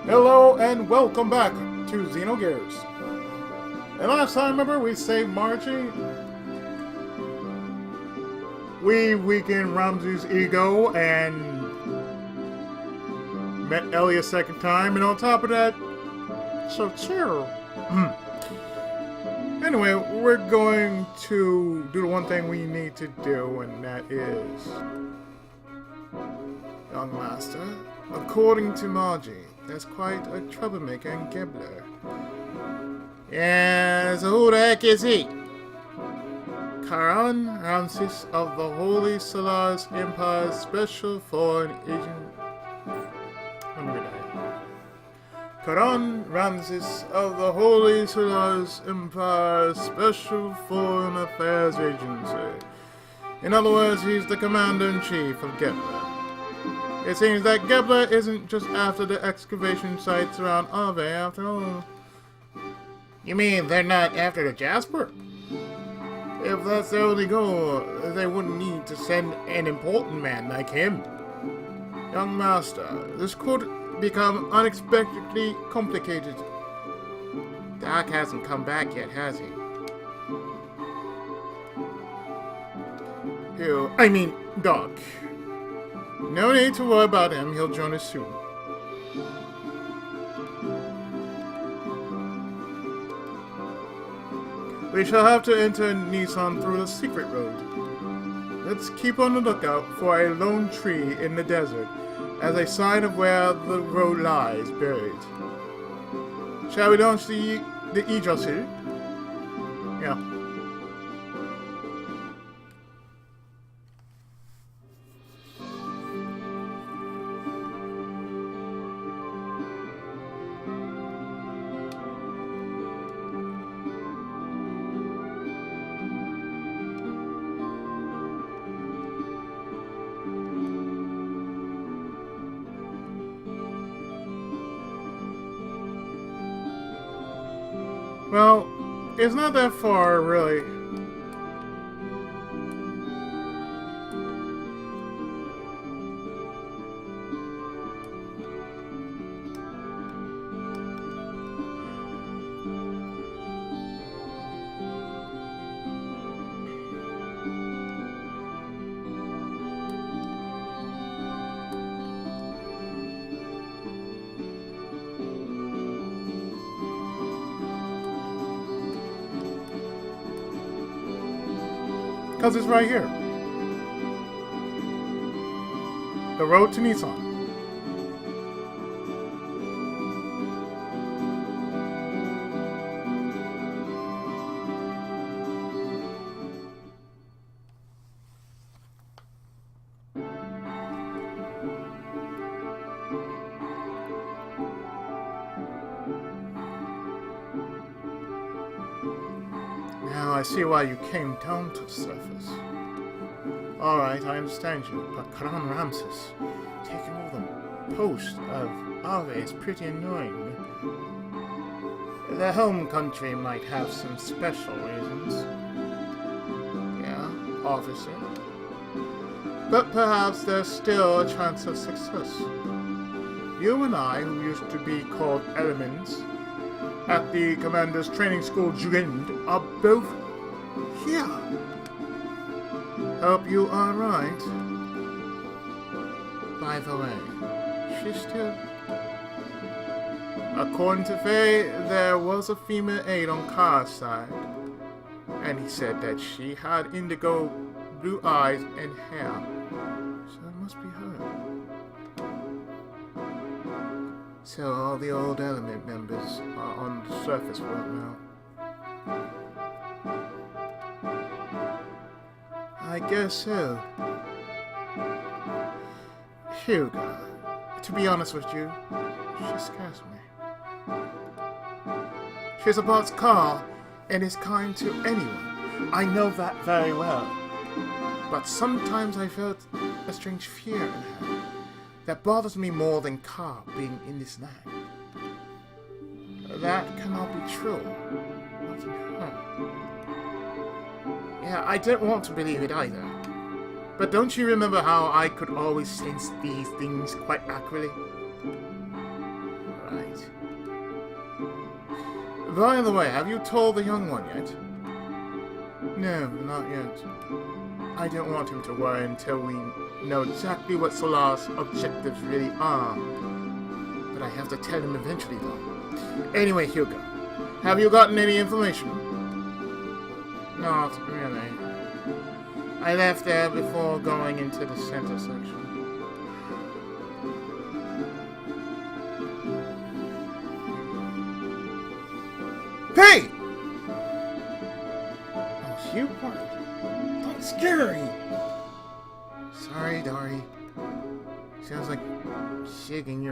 Hello and welcome back to Xenogears. And last time, remember, we saved Margie. We weakened Ramses' ego and met Ellie a second time. And on top of that, so chill. Anyway, we're going to do the one thing we need to do, and that is... Young Master, according to Margie, there's quite a troublemaker in Gibbler. Yeah, so who the heck is he? Karan Ramses of the Holy Solar's Empire's Special Foreign Agent. Let me read that. Karan Ramses of the Holy Solar's Empire's Special Foreign Affairs Agency. In other words, he's the Commander-in-Chief of Gibbler. It seems that Gibbler isn't just after the excavation sites around Ave after all. You mean they're not after the Jasper? If that's their only goal, they wouldn't need to send an important man like him. Young Master, this could become unexpectedly complicated. Doc hasn't come back yet, has he? Doc. No need to worry about him, he'll join us soon. We shall have to enter Nisan through the secret road. Let's keep on the lookout for a lone tree in the desert as a sign of where the road lies buried. Shall we launch the Yggdrasil? Yeah. Well, it's not that far, really. Because it's right here. The road to Nisan. Now I see why you came down to the surface. Alright, I understand you, but Karan Ramses taking over the post of Ave is pretty annoying. The home country might have some special reasons. Yeah, obviously. But perhaps there's still a chance of success. You and I, who used to be called Elements, at the Commander's Training School Jugend, are both here. Hope you are right. By the way, she's still... According to Faye, there was a female aide on Kara's side, and he said that she had indigo blue eyes and hair, so it must be her. So all the old element members are on the surface world now. I guess so. Hugo, to be honest with you, she scares me. She supports Carl and is kind to anyone. I know that very well. But sometimes I felt a strange fear in her that bothers me more than Carl being in this land. That cannot be true. Not in her. Yeah, I don't want to believe it either. But don't you remember how I could always sense these things quite accurately? Right. By the way, have you told the young one yet? No, not yet. I don't want him to worry until we know exactly what Solar's objectives really are. But I have to tell him eventually, though. Anyway, Hugo, have you gotten any information? Not really. I left there before going into the center section. Hey! Oh, you part. Don't scare me! Sorry, Dari. Sounds like Sig and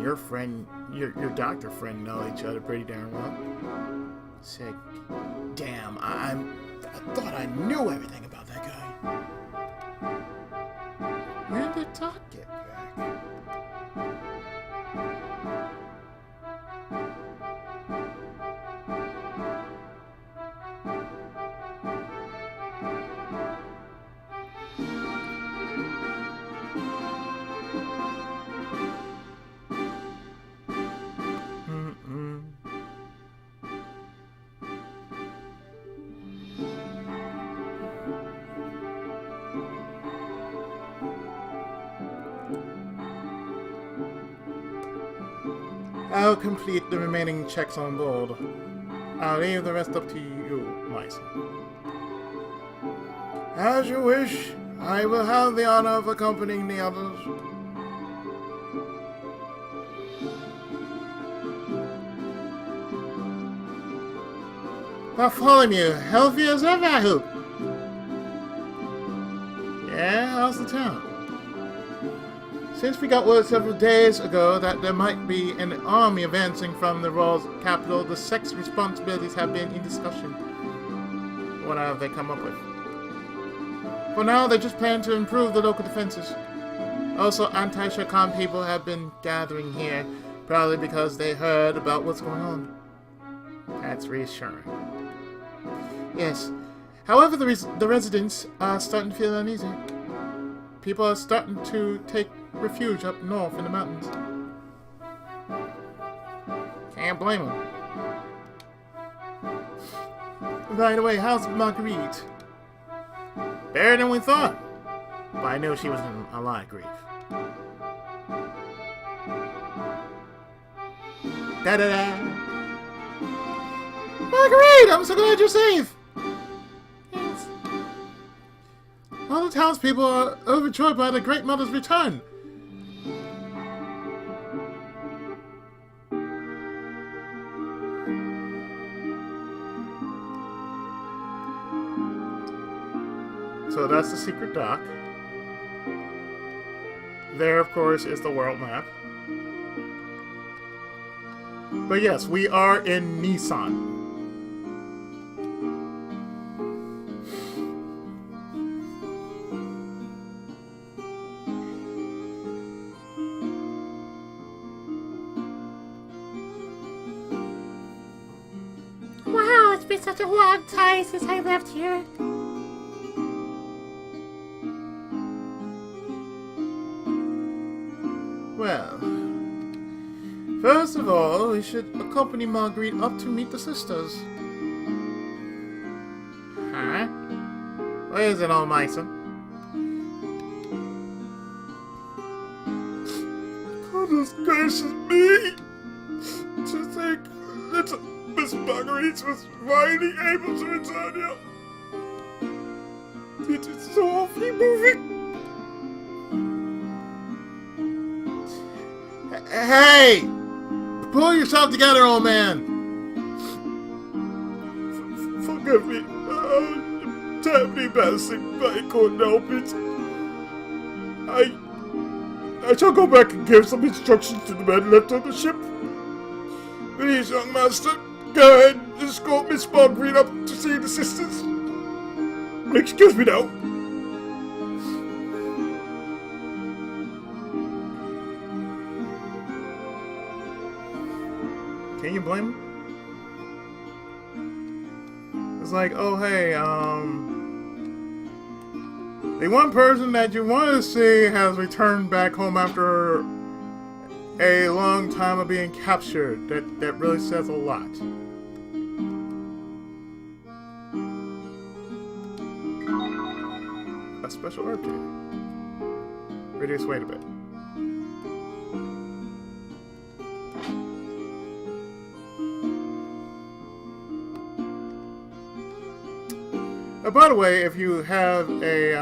your friend, your doctor friend know each other pretty darn well. Sig. Damn, I thought I knew everything about that guy. When did Doc get back? I'll complete the remaining checks on board. I'll leave the rest up to you, Nisan. As you wish. I will have the honor of accompanying the others. Bartholomew, healthy as ever, I hope. Yeah, how's the town? Since we got word several days ago that there might be an army advancing from the royal capital, the sex responsibilities have been in discussion. What have they come up with? For now, they just plan to improve the local defenses. Also, anti-Shakan people have been gathering here, probably because they heard about what's going on. That's reassuring. Yes. However, the residents are starting to feel uneasy. People are starting to take refuge up north in the mountains. Can't blame them. By the way, how's Marguerite? Better than we thought. But I knew she was in a lot of grief. Da-da-da! Marguerite! I'm so glad you're safe! Yes. All the townspeople are overjoyed by the Great Mother's return. So that's the secret dock. There, of course, is the world map. But yes, we are in Nisan. Wow, it's been such a long time since I left here. Well, first of all, we should accompany Marguerite up to meet the sisters. Huh? Where is it all, Nisan? Goodness gracious me! To think that Miss Marguerite was finally able to return here. It is so awfully moving. Hey! Pull yourself together, old man! Forgive me. I'm terribly embarrassing, but I couldn't help it. I shall go back and give some instructions to the men left on the ship. Please, young master, go ahead and escort Miss Marguerite up to see the sisters. Excuse me now. Can you blame him? It's like, oh hey, The one person that you want to see has returned back home after a long time of being captured. That really says a lot. A special update. Reduce weight a bit. By the way, if you have a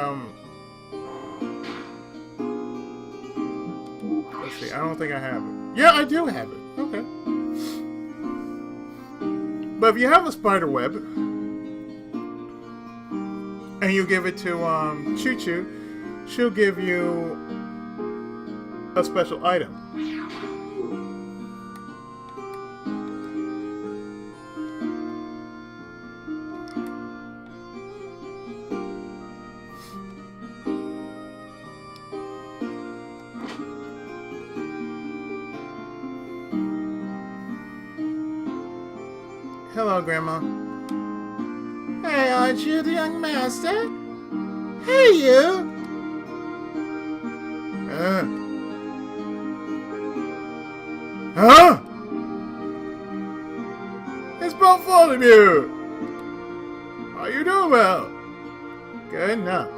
let's see, I don't think I have it. Yeah, I do have it. Okay. But if you have a spider web and you give it to Choo Choo, she'll give you a special item. Hello, Grandma. Hey, aren't you the young master? Hey, you! Huh? It's Bartholomew! How you doing, well? Good enough.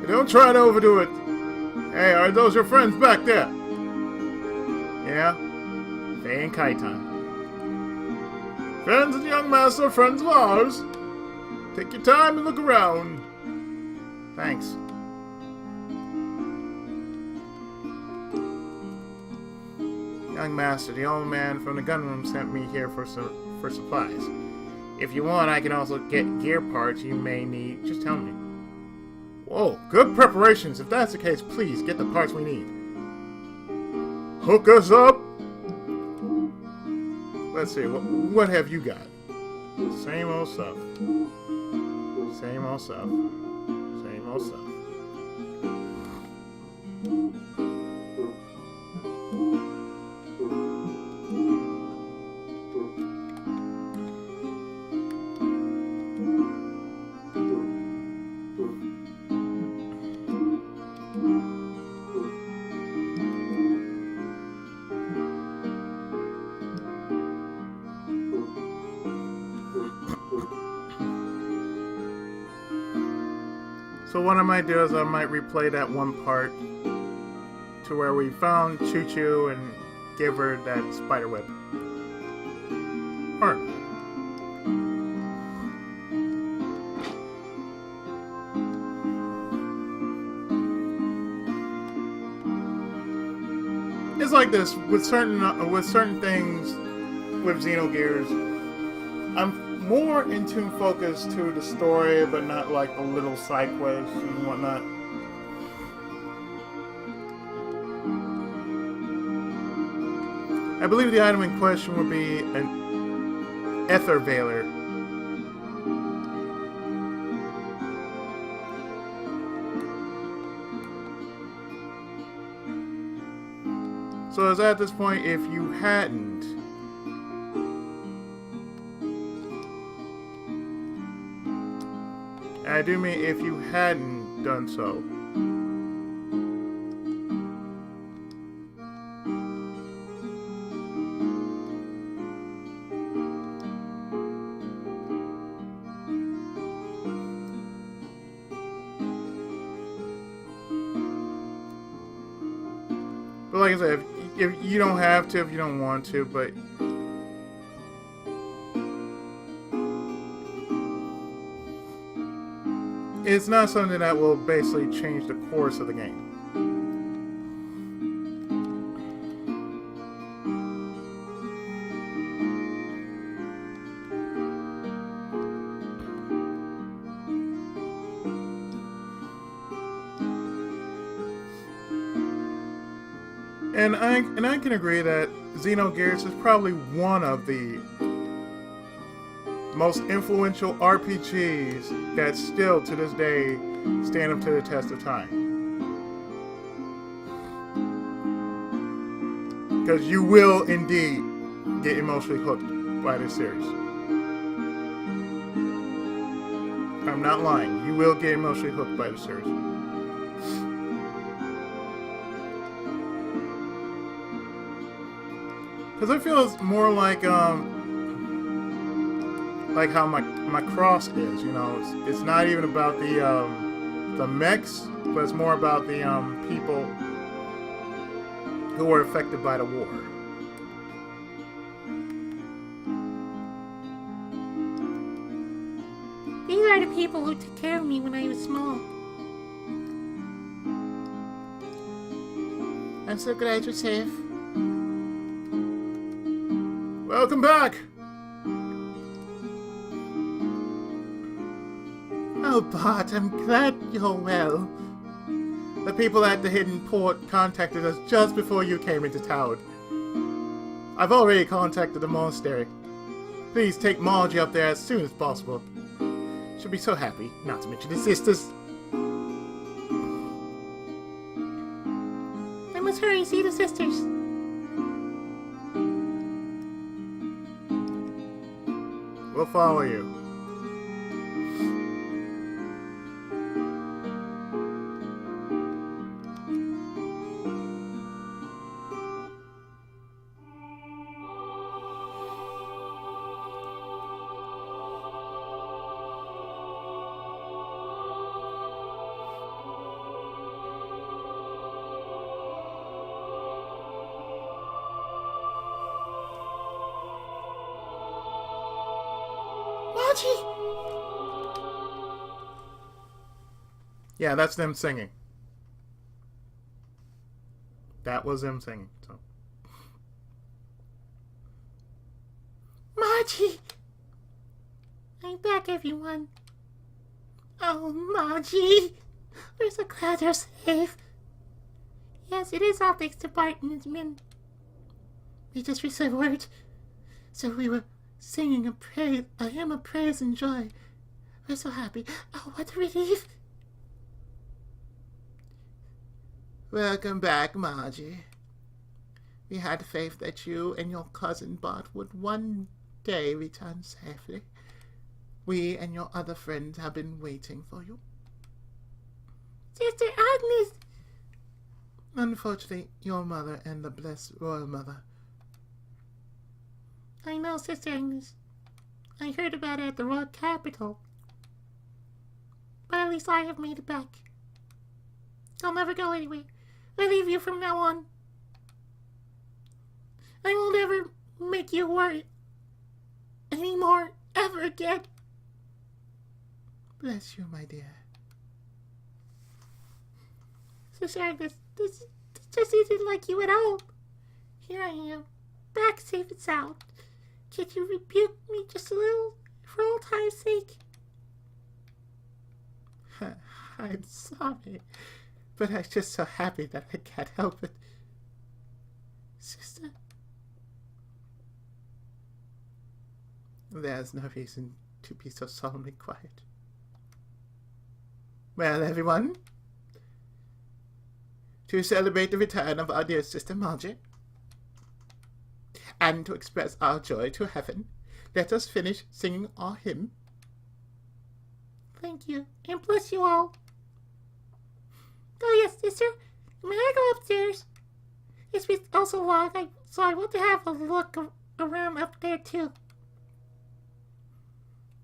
Don't try to overdo it. Hey, are those your friends back there? Yeah? Faye and Kaitan. Friends of the young master, friends of ours. Take your time and look around. Thanks. Young master, the old man from the gunroom sent me here for supplies. If you want, I can also get gear parts you may need. Just tell me. Whoa, good preparations. If that's the case, please get the parts we need. Hook us up. Let's see, what have you got? Same old stuff. Same old stuff. Same old stuff. So what I might do is I might replay that one part to where we found Choo Choo and give her that spider web. Alright. It's like this with certain things with Xenogears. I'm more in tune focused to the story, but not like the little side quests and whatnot. I believe the item in question would be an Ether Veiler. So is at this point, if you hadn't, I do mean if you hadn't done so. But like I said, if you don't have to, if you don't want to, but it's not something that will basically change the course of the game. And I can agree that Xenogears is probably one of the most influential RPGs that still to this day stand up to the test of time. Because you will indeed get emotionally hooked by this series. I'm not lying. You will get emotionally hooked by the series. Because I feel it's more like how my cross is. You know, it's not even about the mechs, but it's more about the people who were affected by the war. These are the people who took care of me when I was small. I'm so glad you're safe. Welcome back! Oh, Bart, I'm glad you're well. The people at the hidden port contacted us just before you came into town. I've already contacted the monastery. Please take Margie up there as soon as possible. She'll be so happy, not to mention the sisters. I must hurry see the sisters. We'll follow you. Margie! Yeah, that's them singing. That was them singing. So. Margie! I'm back, everyone. Oh, Margie! We're so glad you're safe. Yes, it is all thanks to Bart and his men. We just received word. So we were singing a hymn of praise and joy. We're so happy. Oh, what a relief. Welcome back, Margie. We had faith that you and your cousin Bart would one day return safely. We and your other friends have been waiting for you. Sister Agnes! Unfortunately, your mother and the blessed royal mother. I know, Sister Agnes. I heard about it at the royal capital. But at least I have made it back. I'll never go anywhere. I leave you from now on. I will never make you worry anymore, ever again. Bless you, my dear. Sister Agnes, this just isn't like you at all. Here I am, back safe and sound. Can't you rebuke me just a little, for old time's sake? I'm sorry, but I'm just so happy that I can't help it. Sister, there's no reason to be so solemnly quiet. Well, everyone, to celebrate the return of our dear sister Margie, and to express our joy to heaven, let us finish singing our hymn. Thank you, and bless you all. Oh yes, sister, may I go upstairs? It's been also long, so I want to have a look around up there too.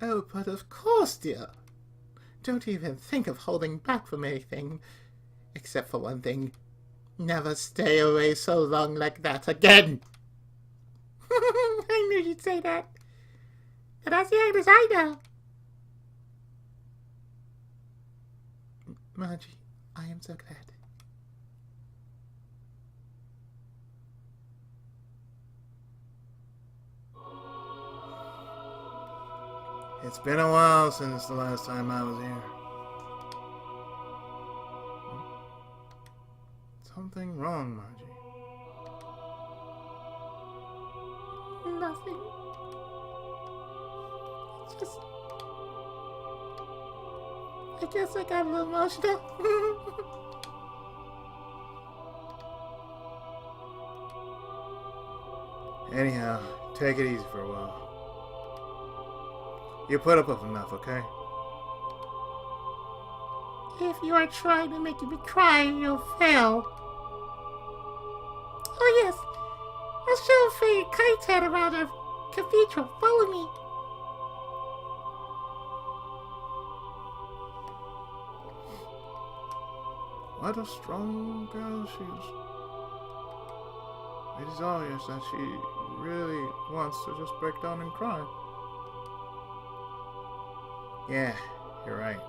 Oh, but of course, dear. Don't even think of holding back from anything. Except for one thing. Never stay away so long like that again. I knew you'd say that. But that's the Agnes I know. Margie, I am so glad. It's been a while since the last time I was here. Something wrong, Margie. Nothing. It's just... I guess I got a little emotional. Anyhow, take it easy for a while. You put up with enough, okay? If you are trying to make me cry, you'll fail. Oh yes, I'll show a fairy kite head around our cathedral. Follow me. What a strong girl she is. It is obvious that she really wants to just break down and cry. Yeah, you're right.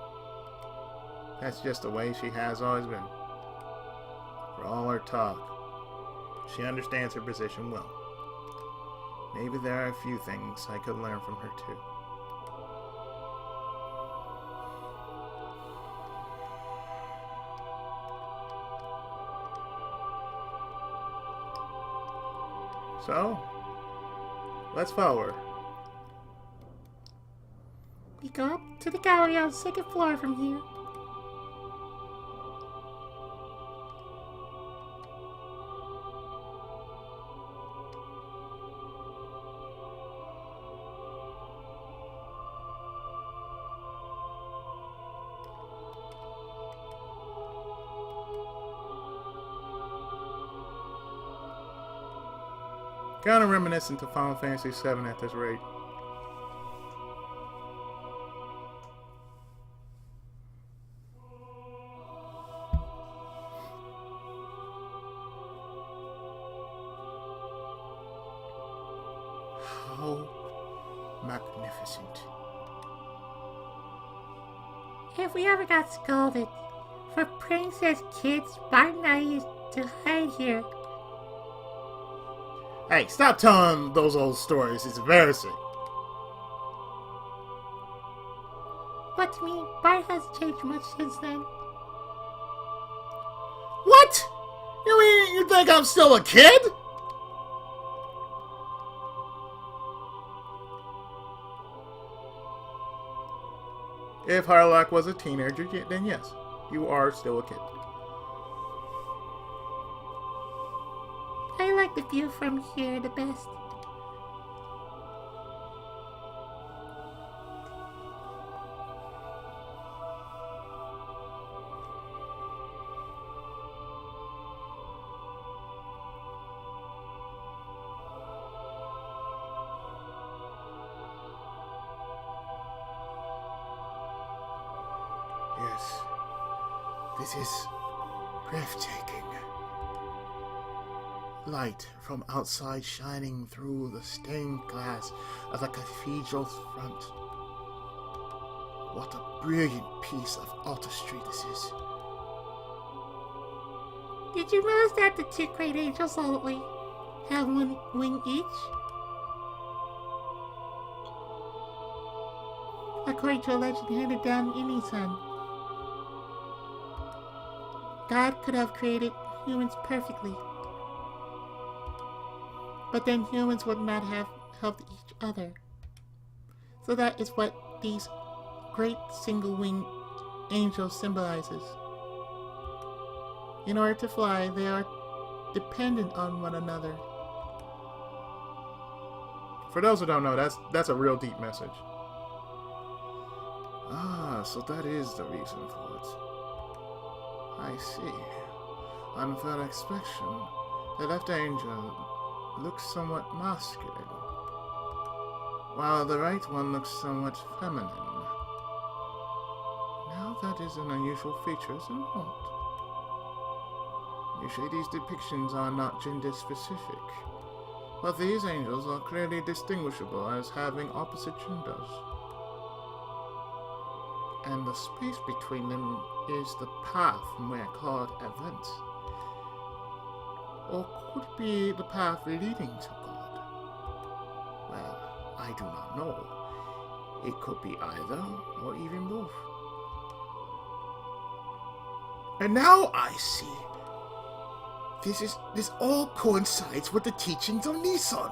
That's just the way she has always been. For all her talk, she understands her position well. Maybe there are a few things I could learn from her too. So, let's follow her. We go up to the gallery on the second floor from here. Kind of reminiscent to Final Fantasy VII at this rate. How magnificent. If we ever got scolded for princess kids, Bart and I used to hide here. Hey, stop telling those old stories. It's embarrassing. But to me, Bart hasn't changed much since then. What? You mean you think I'm still a kid? If Harlock was a teenager, then yes, you are still a kid. I like the view from here the best. Yes, this is breathtaking. Light from outside shining through the stained glass of the cathedral's front. What a brilliant piece of artistry this is. Did you notice that the two great angels only have one wing each? According to a legend handed down in Nisan, God could have created humans perfectly, but then humans would not have helped each other. So that is what these great single-winged angels symbolizes. In order to fly, they are dependent on one another. For those who don't know, that's a real deep message. Ah, so that is the reason for it. I see. On further inspection, the left angel looks somewhat masculine, while the right one looks somewhat feminine. Now that is an unusual feature, is it not? Usually these depictions are not gender specific, but these angels are clearly distinguishable as having opposite genders. And the space between them is the path we are called events. Or could it be the path leading to God? Well, I do not know. It could be either, or even both. And now I see. This all coincides with the teachings of Nisan.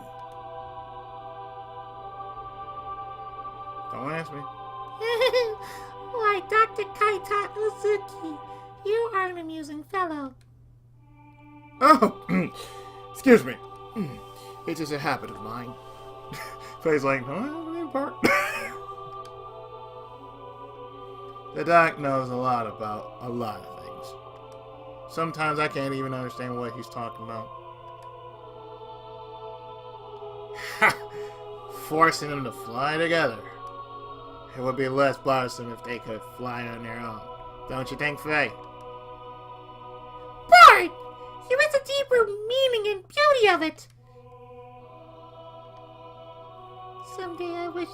Don't ask me. Why, Dr. Kaita Uzuki, you are an amusing fellow. Oh, excuse me. It is a habit of mine. So he's like, oh, part. The doc knows a lot about a lot of things. Sometimes I can't even understand what he's talking about. Ha! Forcing them to fly together. It would be less bothersome if they could fly on their own. Don't you think, Faye? Bart! You miss the deeper meaning and beauty of it! Someday I wish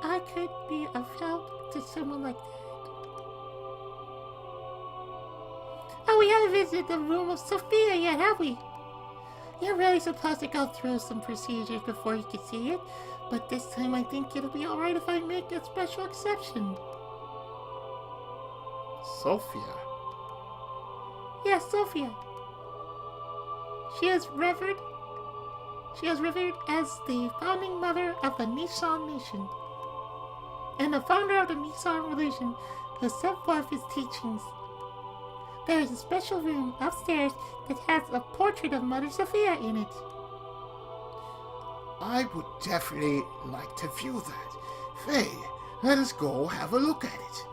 I could be of help to someone like that. Oh, we haven't visited the room of Sophia yet, have we? You're really supposed to go through some procedures before you can see it, but this time I think it'll be alright if I make a special exception. Sophia? Yes, Sophia. She is revered as the founding mother of the Nisan nation, and the founder of the Nisan religion who set forth his teachings. There is a special room upstairs that has a portrait of Mother Sophia in it. I would definitely like to view that. Faye, let us go have a look at it.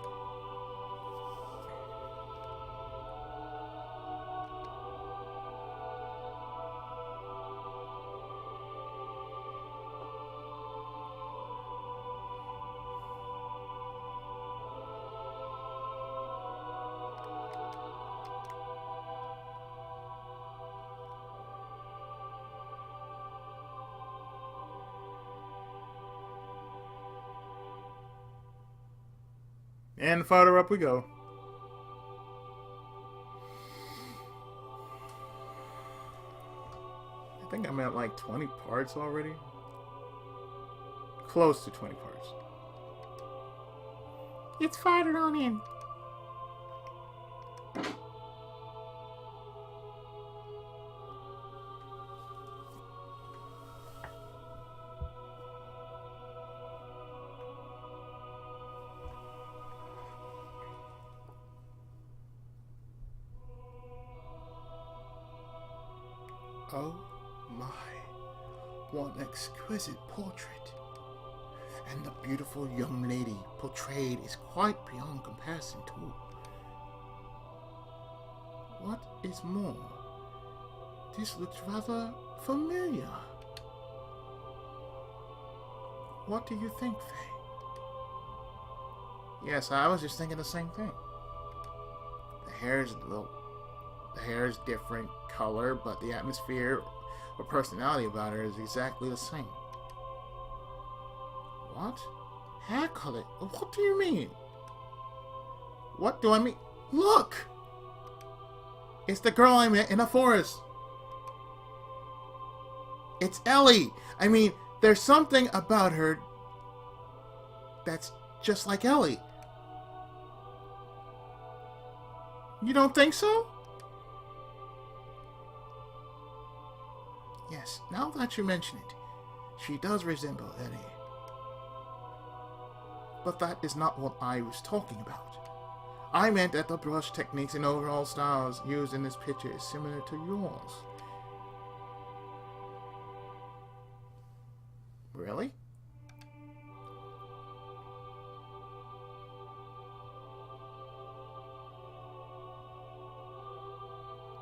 And farther up we go. I think I'm at like 20 parts already. Close to 20 parts. It's farther on in. Oh my, what an exquisite portrait. And the beautiful young lady portrayed is quite beyond comparison too. What is more, this looks rather familiar. What do you think, Faye? Yes, I was just thinking the same thing. The hair is different color, but the atmosphere or personality about her is exactly the same. What? Hair color? What do you mean? What do I mean? Look! It's the girl I met in the forest. It's Ellie. I mean, there's something about her that's just like Ellie. You don't think so? Yes, now that you mention it, she does resemble Ellie. But that is not what I was talking about. I meant that the brush techniques and overall styles used in this picture is similar to yours. Really?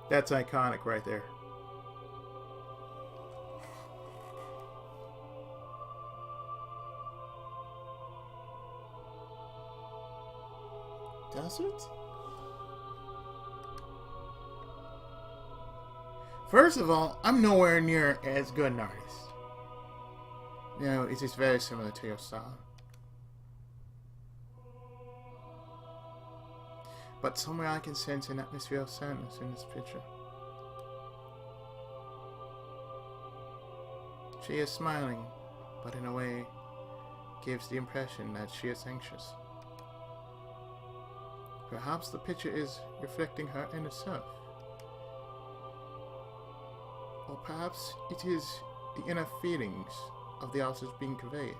That's iconic right there. Does it? First of all, I'm nowhere near as good an artist. You know, it's just very similar to your style. But somewhere I can sense an atmosphere of sadness in this picture. She is smiling, but in a way gives the impression that she is anxious. Perhaps the picture is reflecting her inner self. Or perhaps it is the inner feelings of the artist being conveyed.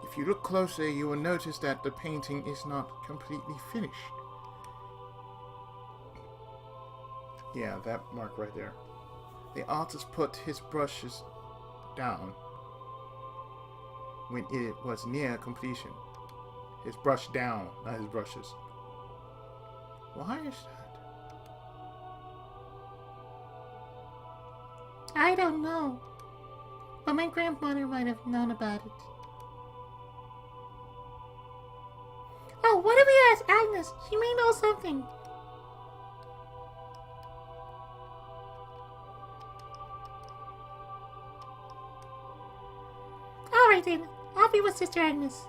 If you look closely, you will notice that the painting is not completely finished. Yeah, that mark right there. The artist put his brushes down when it was near completion. His brush down, not his brushes. Why is that? I don't know. But my grandmother might have known about it. Oh, what if we ask Agnes? She may know something. Alright then, I'll be with Sister Agnes.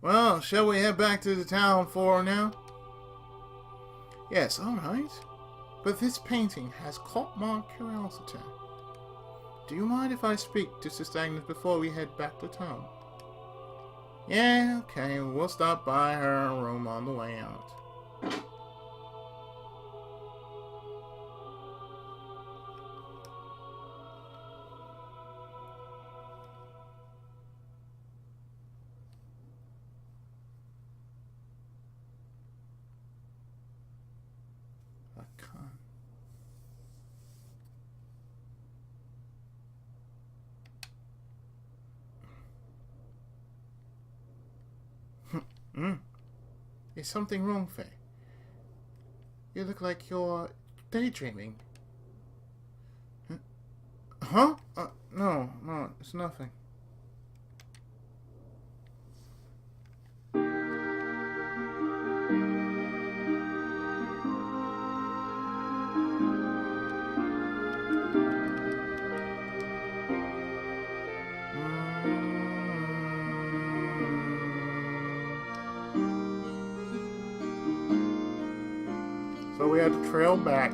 Well, shall we head back to the town for now? Yes, alright. But this painting has caught my curiosity. Do you mind if I speak to Sister Agnes before we head back to town? Yeah, okay, we'll stop by her room on the way out. I can't. Is something wrong, Faye? You look like you're daydreaming. Huh? No, it's nothing. So we had to trail back.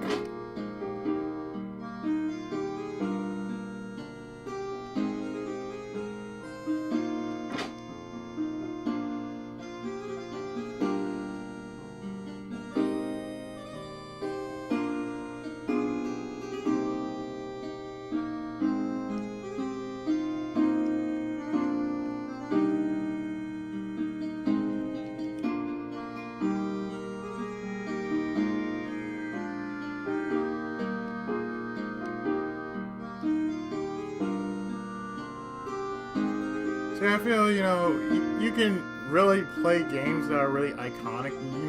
So I feel, you can really play games that are really iconic. You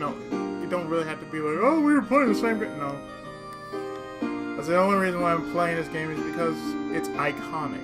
don't really have to be like, oh, we were playing the same game. No. That's the only reason why I'm playing this game is because it's iconic.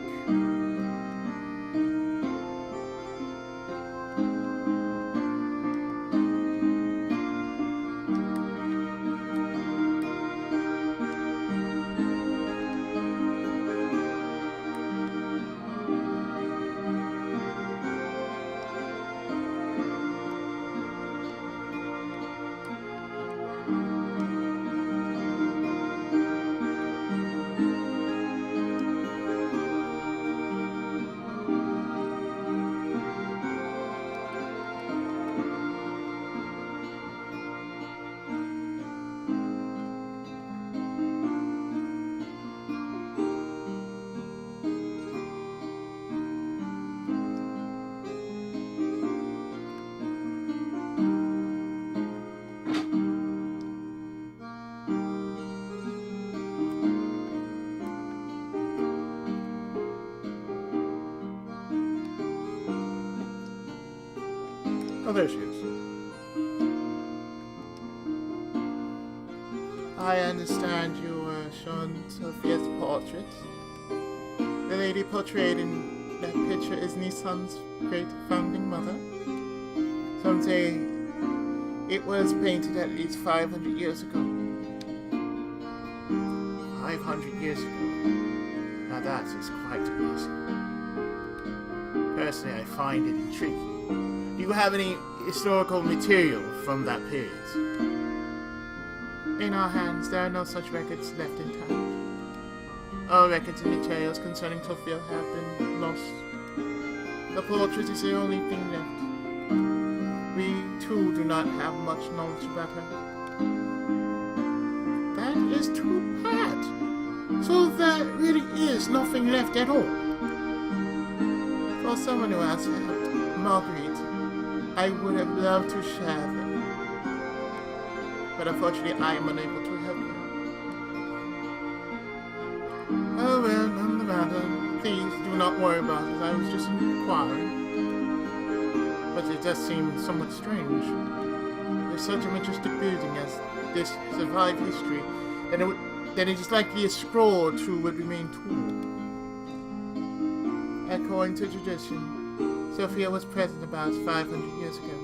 Oh, there she is. I understand you were shown Sophia's portrait. The lady portrayed in that picture is Nisan's great founding mother. Some say it was painted at least 500 years ago. 500 years ago. Now that is quite amazing. Personally, I find it intriguing. Do you have any historical material from that period? In our hands, there are no such records left intact. All records and materials concerning Sophia have been lost. The portrait is the only thing left. We, too, do not have much knowledge about her. That is too bad. So there really is nothing left at all. For someone who has helped Marguerite, I would have loved to share them. But unfortunately, I am unable to help you. Oh well, none the matter. don't worry about it. I was just inquiring. But it does seem somewhat strange. If such a majestic building as this survived history, then it is likely a scroll or two would remain too. According to tradition, Sophia was present about 500 years ago.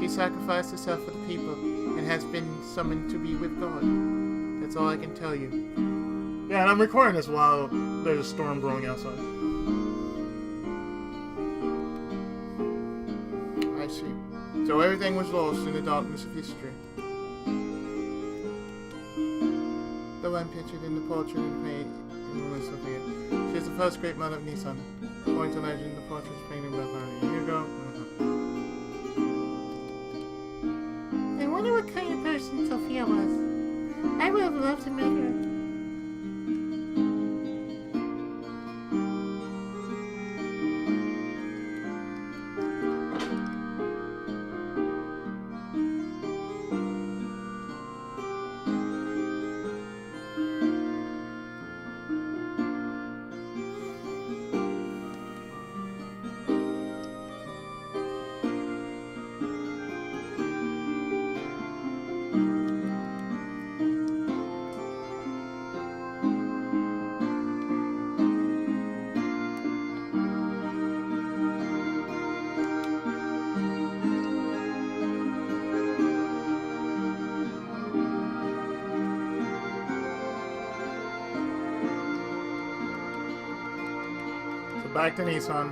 She sacrificed herself for the people and has been summoned to be with God. That's all I can tell you. Yeah, and I'm recording this while there's a storm brewing outside. I see. So everything was lost in the darkness of history. The one pictured in the portrait made in the list of here. She is the first great mother of Nisan. According to legend, the portrait is painted by Margie. Here you go. I wonder what kind of person Sophia was. I would have loved to meet her. Back to Nisan.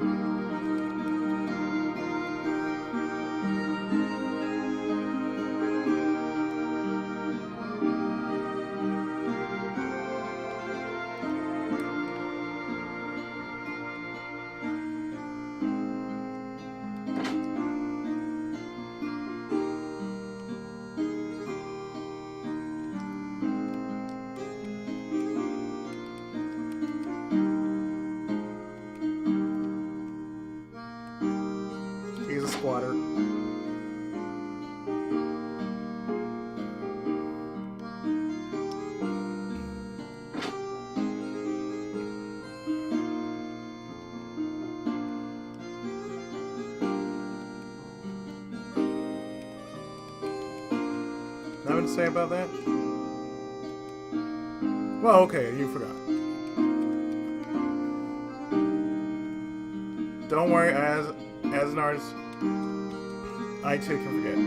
Squatter. Nothing to say about that? Well, okay, you forgot. Don't worry, as an artist, I too can forget.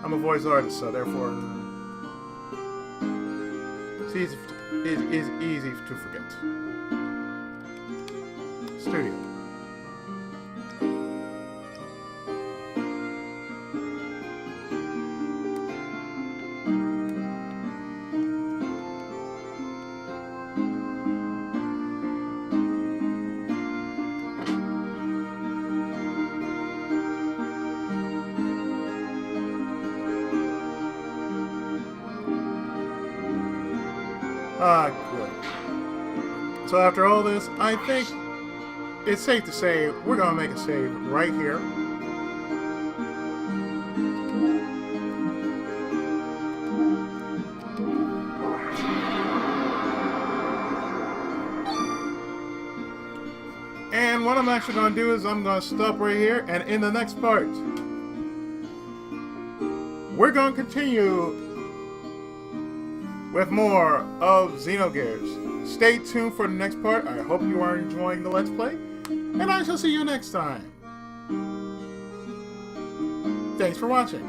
I'm a voice artist, so therefore it is easy to forget. Studio. Ah, good. So after all this, I think it's safe to say we're gonna make a save right here. And what I'm actually gonna do is I'm gonna stop right here, and in the next part, we're gonna continue with more of Xenogears. Stay tuned for the next part. I hope you are enjoying the Let's Play, and I shall see you next time. Thanks for watching.